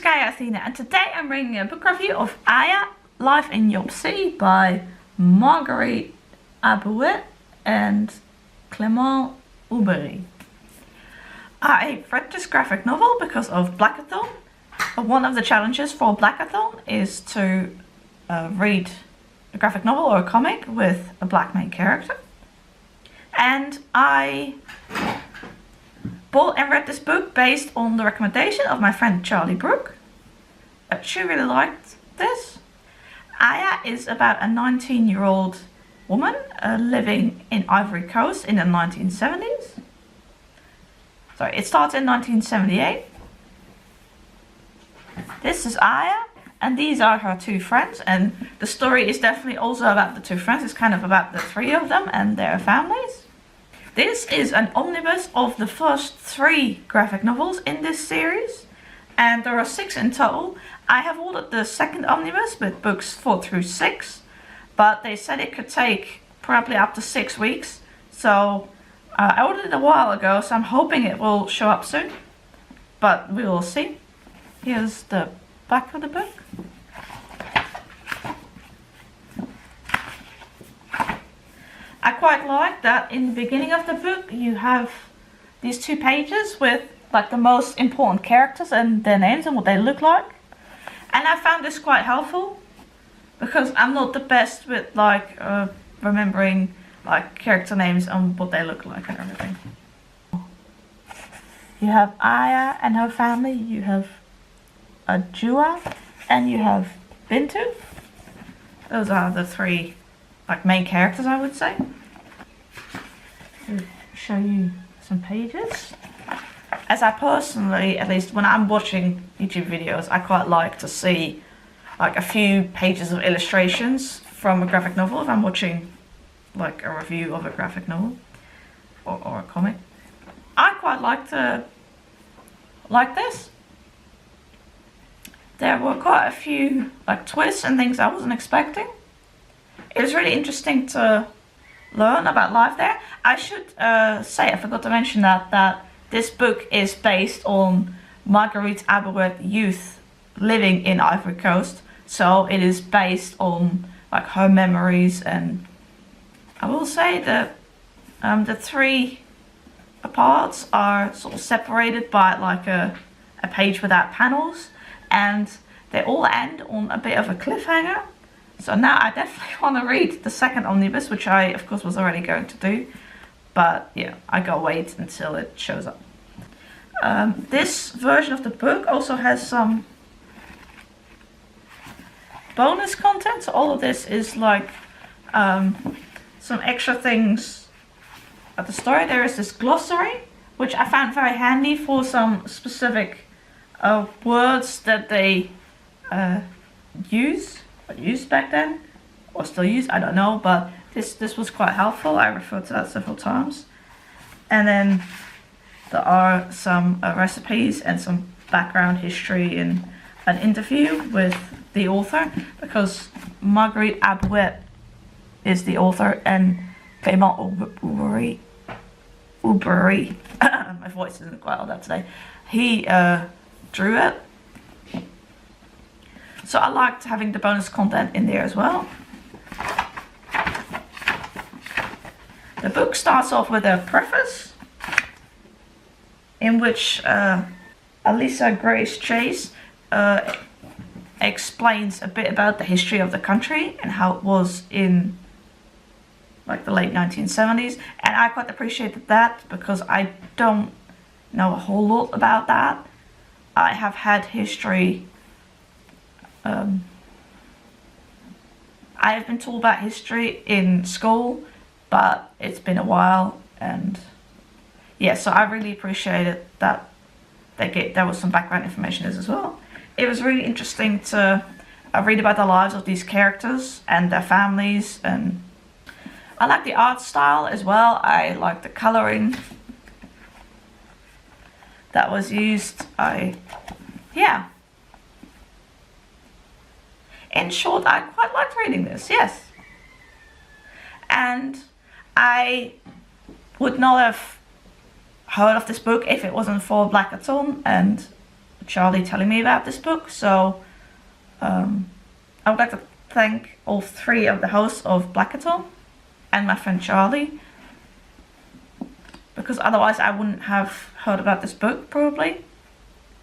Sky Athena, and today I'm bringing a book review of Aya, Life in Yop City by Marguerite Abouet and Clément Oubrerie. I read this graphic novel because of Blackathon. One of the challenges for Blackathon is to read a graphic novel or a comic with a black main character. And I bought and read this book based on the recommendation of my friend Charlie Brook. She really liked this. Aya is about a 19-year-old woman living in Ivory Coast in the 1970s. Sorry, it starts in 1978. This is Aya, and these are her two friends, and the story is definitely also about the two friends. It's kind of about the three of them and their families. This is an omnibus of the first 3 graphic novels in this series, and there are 6 in total. I have ordered the second omnibus with books 4 through 6, but they said it could take probably up to 6 weeks, so I ordered it a while ago, so I'm hoping it will show up soon, but we will see. Here's the back of the book. I quite like that in the beginning of the book you have these 2 pages with like the most important characters and their names and what they look like. And I found this quite helpful because I'm not the best with like remembering like character names and what they look like and everything. You have Aya and her family, you have Jua, and you have Bintu. Those are the 3 like main characters, I would say. I'll show you some pages. As I personally, at least when I'm watching YouTube videos, I quite like to see like a few pages of illustrations from a graphic novel if I'm watching like a review of a graphic novel or a comic. I quite like this. There were quite a few like twists and things I wasn't expecting. It was really interesting to learn about life there. I should say, I forgot to mention that this book is based on Marguerite Abouet youth living in Ivory Coast. So it is based on like her memories, and I will say that the 3 parts are sort of separated by like a page without panels, and they all end on a bit of a cliffhanger. So now I definitely want to read the second omnibus, which I of course was already going to do, but yeah, I gotta wait until it shows up. This version of the book also has some bonus content, so all of this is like some extra things at the story. There is this glossary, which I found very handy for some specific words that they used back then, or still use, I don't know, but this was quite helpful. I referred to that several times. And then there are some recipes and some background history and an interview with the author, because Marguerite Abouet is the author and Clément Oubrerie, my voice isn't quite all that today, he drew it. So I liked having the bonus content in there as well. The book starts off with a preface in which Alisa Grace Chase explains a bit about the history of the country and how it was in like the late 1970s, and I quite appreciated that because I don't know a whole lot about that. I have had history. I have been taught about history in school, but it's been a while, and yeah, so I really appreciated that there was some background information as well. It was really interesting to read about the lives of these characters and their families, and I like the art style as well. I like the coloring that was used. Yeah. In short, I quite liked reading this, yes. And I would not have heard of this book if it wasn't for Blackathon and Charlie telling me about this book. So I would like to thank all 3 of the hosts of Blackathon and my friend Charlie, because otherwise I wouldn't have heard about this book probably,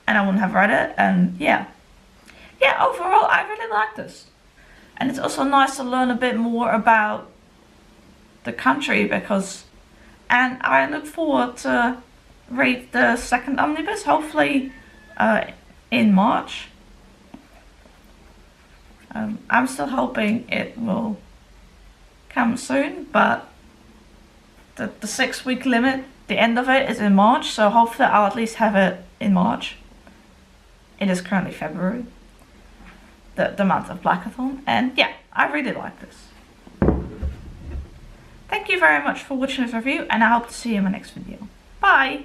and I wouldn't have read it. And yeah, overall I really like this, and it's also nice to learn a bit more about the country, and I look forward to read the second omnibus, hopefully in March. I'm still hoping it will come soon, but the 6-week limit, the end of it, is in March, so hopefully I'll at least have it in March. It is currently February, the month of Blackathon, and yeah, I really like this. Thank you very much for watching this review, and I hope to see you in my next video. Bye!